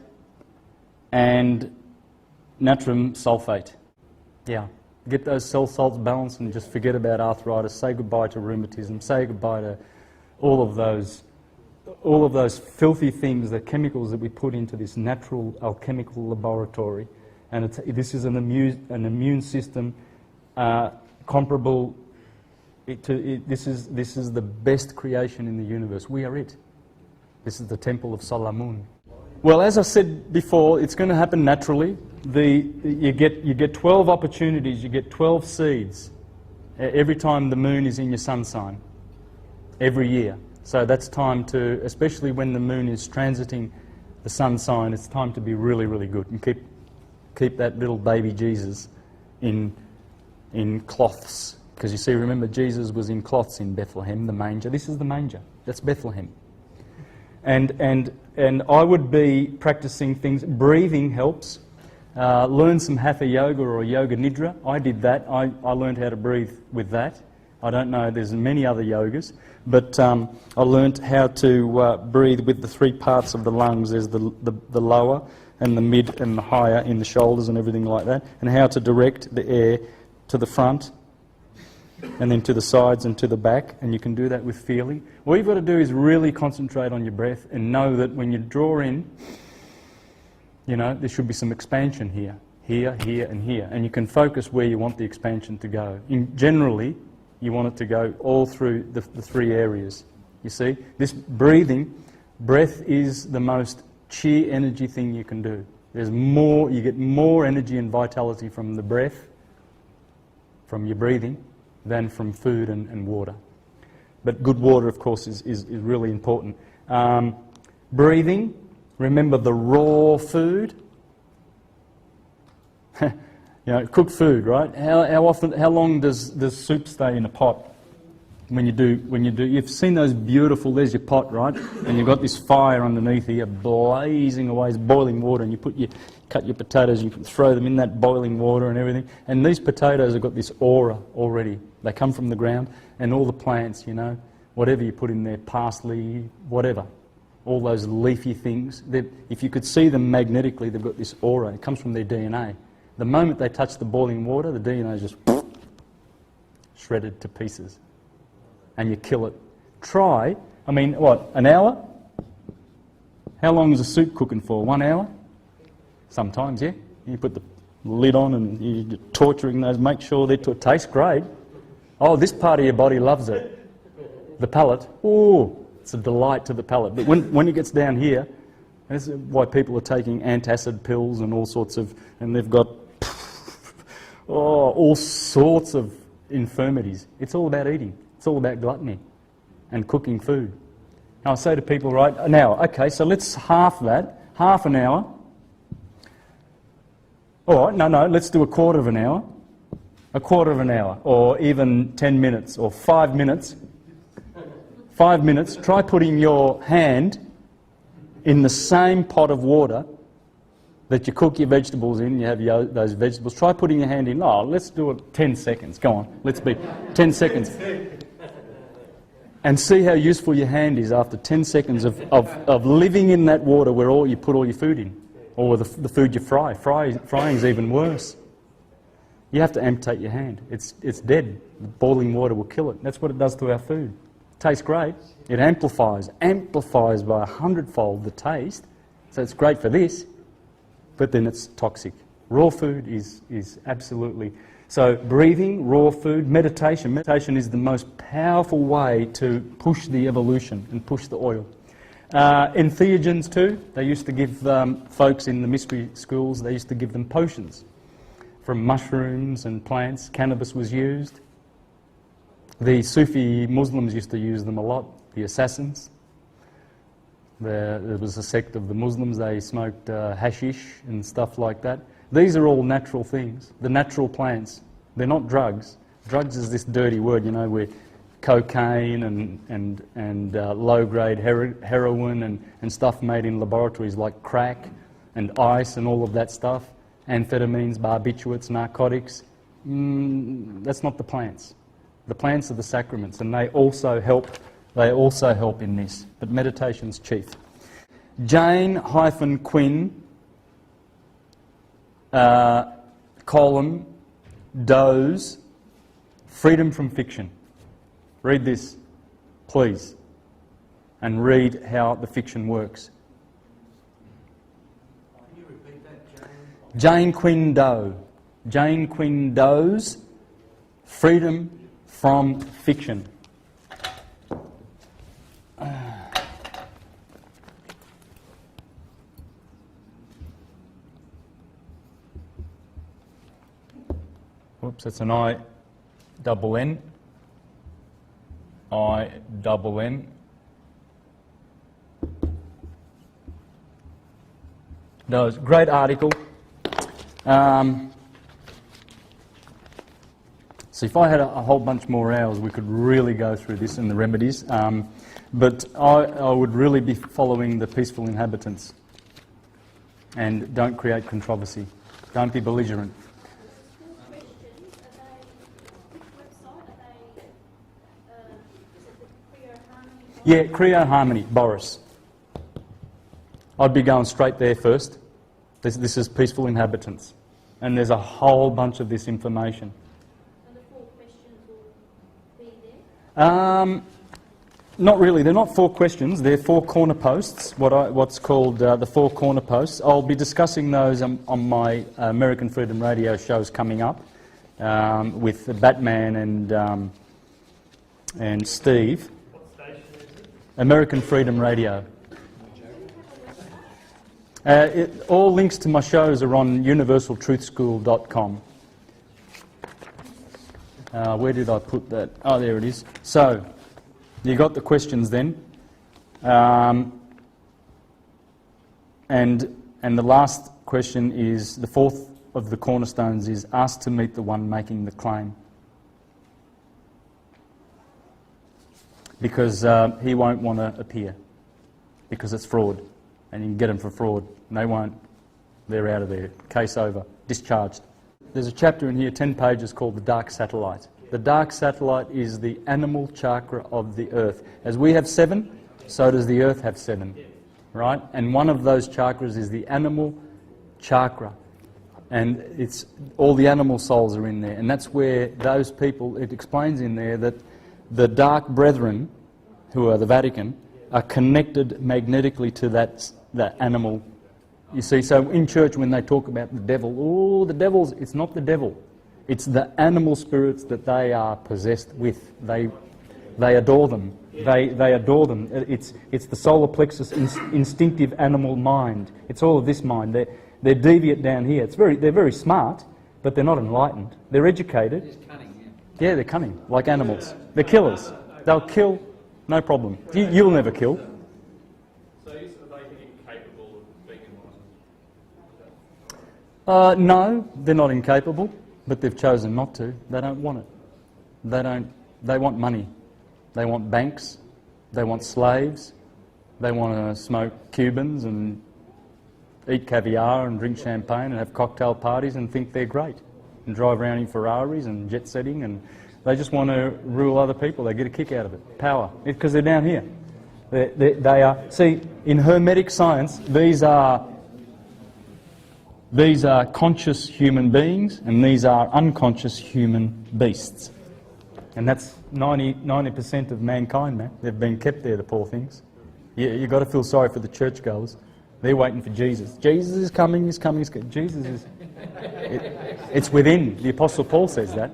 and natrium sulfate. Yeah, get those cell salts balanced and just forget about arthritis. Say goodbye to rheumatism. Say goodbye to all of those filthy things, the chemicals that we put into this natural alchemical laboratory. And this is an immune system comparable to this is the best creation in the universe. We are it. This is the Temple of Solomon. Well, as I said before, it's going to happen naturally. You get 12 opportunities, you get 12 seeds every time the moon is in your sun sign, every year. So that's time to, especially when the moon is transiting the sun sign, it's time to be really, really good and keep that little baby Jesus in cloths. Because you see, remember, Jesus was in cloths in Bethlehem, the manger. This is the manger. That's Bethlehem. And I would be practicing things. Breathing helps. Learn some Hatha yoga or yoga nidra. I did that. I learned how to breathe with that. I don't know, there's many other yogas, but I learned how to breathe with the three parts of the lungs. There's the lower and the mid and the higher in the shoulders and everything like that, and how to direct the air to the front and then to the sides and to the back, and you can do that with feeling. All you've got to do is really concentrate on your breath and know that when you draw in, you know, there should be some expansion here, here, here, and here, and you can focus where you want the expansion to go. Generally, you want it to go all through the three areas. You see, this breath is the most sheer energy thing you can do. There's more, you get more energy and vitality from the breath, from your breathing, than from food and water. But good water, of course, is really important. Breathing, remember the raw food. You know, cooked food, right? How long does soup stay in a pot? When you do, you've seen those beautiful. There's your pot, right? And you've got this fire underneath here, blazing away. It's boiling water, and cut your potatoes, and you throw them in that boiling water and everything. And these potatoes have got this aura already. They come from the ground, and all the plants, you know, whatever you put in there, parsley, whatever, all those leafy things. If you could see them magnetically, they've got this aura. It comes from their DNA. The moment they touch the boiling water, the DNA is just shredded to pieces. And you kill it. Try, I mean, what, an hour? How long is a soup cooking for? 1 hour? Sometimes, yeah. You put the lid on and you're torturing those, make sure they taste great. Oh, this part of your body loves it. The palate, ooh, it's a delight to the palate. But when it gets down here, that's why people are taking antacid pills and all sorts of, and they've got all sorts of infirmities. It's all about eating. It's all about gluttony and cooking food. Now I say to people, right, an hour. Okay, so let's half that, half an hour. All right, no, let's do a quarter of an hour. A quarter of an hour, or even 10 minutes, or 5 minutes. 5 minutes. Try putting your hand in the same pot of water that you cook your vegetables in. You have those vegetables. Try putting your hand in. Oh, let's do it 10 seconds. Go on. Let's be 10 seconds. And see how useful your hand is after 10 seconds of living in that water where you put all your food in. Or the food you fry. Frying is even worse. You have to amputate your hand. It's dead. The boiling water will kill it. That's what it does to our food. It tastes great. It amplifies by 100-fold the taste. So it's great for this, but then it's toxic. Raw food is absolutely... So breathing, raw food, meditation. Meditation is the most powerful way to push the evolution and push the oil. Entheogens too. They used to give folks in the mystery schools, they used to give them potions from mushrooms and plants. Cannabis was used. The Sufi Muslims used to use them a lot, the assassins. There was a sect of the Muslims, they smoked hashish and stuff like that. These are all natural things, the natural plants. They're not drugs. Drugs is this dirty word, you know, where cocaine and low-grade heroin and stuff made in laboratories like crack and ice and all of that stuff, amphetamines, barbiturates, narcotics. That's not the plants. The plants are the sacraments, and they also help in this. But meditation's chief. Jane-Quinn, Doe's Freedom from Fiction. Read this, please, and read how the fiction works. Can you repeat that, Jane Quinn Doe. Jane Quinn Doe's Freedom from Fiction. Whoops, that's an I double N. I double N. Does. Great article. So if I had a whole bunch more hours, we could really go through this and the remedies. But I would really be following the peaceful inhabitants. And don't create controversy. Don't be belligerent. Yeah, Creo Harmony, Boris. I'd be going straight there first. This is peaceful inhabitants. And there's a whole bunch of this information. And the 4 questions will be there? Not really. They're not 4 questions. They're 4 corner posts, what's called the 4 corner posts. I'll be discussing those on my American Freedom Radio shows coming up with Batman and Steve. What station is it? American Freedom Radio. All links to my shows are on universaltruthschool.com. Where did I put that? Oh, there it is. So, you got the questions then. And the last question is, the 4th of the cornerstones is, ask to meet the one making the claim. Because he won't want to appear, because it's fraud. And you can get them for fraud. And they won't. They're out of there. Case over. Discharged. There's a chapter in here, 10 pages, called The Dark Satellite. The dark satellite is the animal chakra of the earth. As we have 7, so does the earth have 7. Right? And one of those chakras is the animal chakra. And it's all the animal souls are in there. And that's where those people, it explains in there that the dark brethren, who are the Vatican, are connected magnetically to that animal. You see, so in church when they talk about the devil, oh, the devil's, it's not the devil. It's the animal spirits that they are possessed with. They adore them. They adore them. It's the solar plexus instinctive animal mind. It's all of this mind. They're deviant down here. They're very smart, but they're not enlightened. They're educated. Just cunning, Yeah, they're cunning, like animals. They're killers. They'll kill, no problem. You'll never kill. So are they incapable of being enlightened? No, they're not incapable, but they've chosen not to. They don't want it. They want money. They want banks. They want slaves. They want to smoke Cubans and eat caviar and drink champagne and have cocktail parties and think they're great and drive around in Ferraris and jet setting, and they just want to rule other people. They get a kick out of it. Power. Because they're down here. They are... See, in Hermetic science, these are conscious human beings and these are unconscious human beasts. And that's 90% of mankind, man. They've been kept there, the poor things. You've got to feel sorry for the churchgoers. They're waiting for Jesus. Jesus is coming, he's coming, he's coming. Jesus is... It's within. The Apostle Paul says that.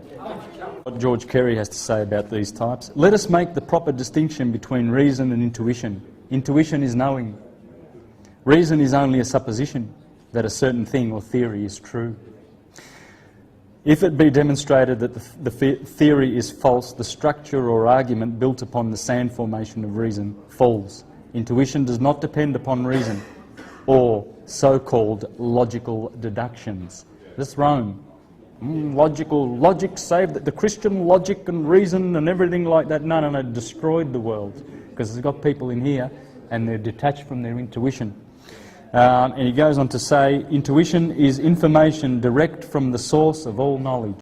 What George Carey has to say about these types. Let us make the proper distinction between reason and intuition. Intuition is knowing. Reason is only a supposition that a certain thing or theory is true. If it be demonstrated that the theory is false, the structure or argument built upon the sand formation of reason falls. Intuition does not depend upon reason or so-called logical deductions. This Rome. Logic saved the Christian logic and reason and everything like that. No, destroyed the world because it's got people in here and they're detached from their intuition. And he goes on to say, intuition is information direct from the source of all knowledge.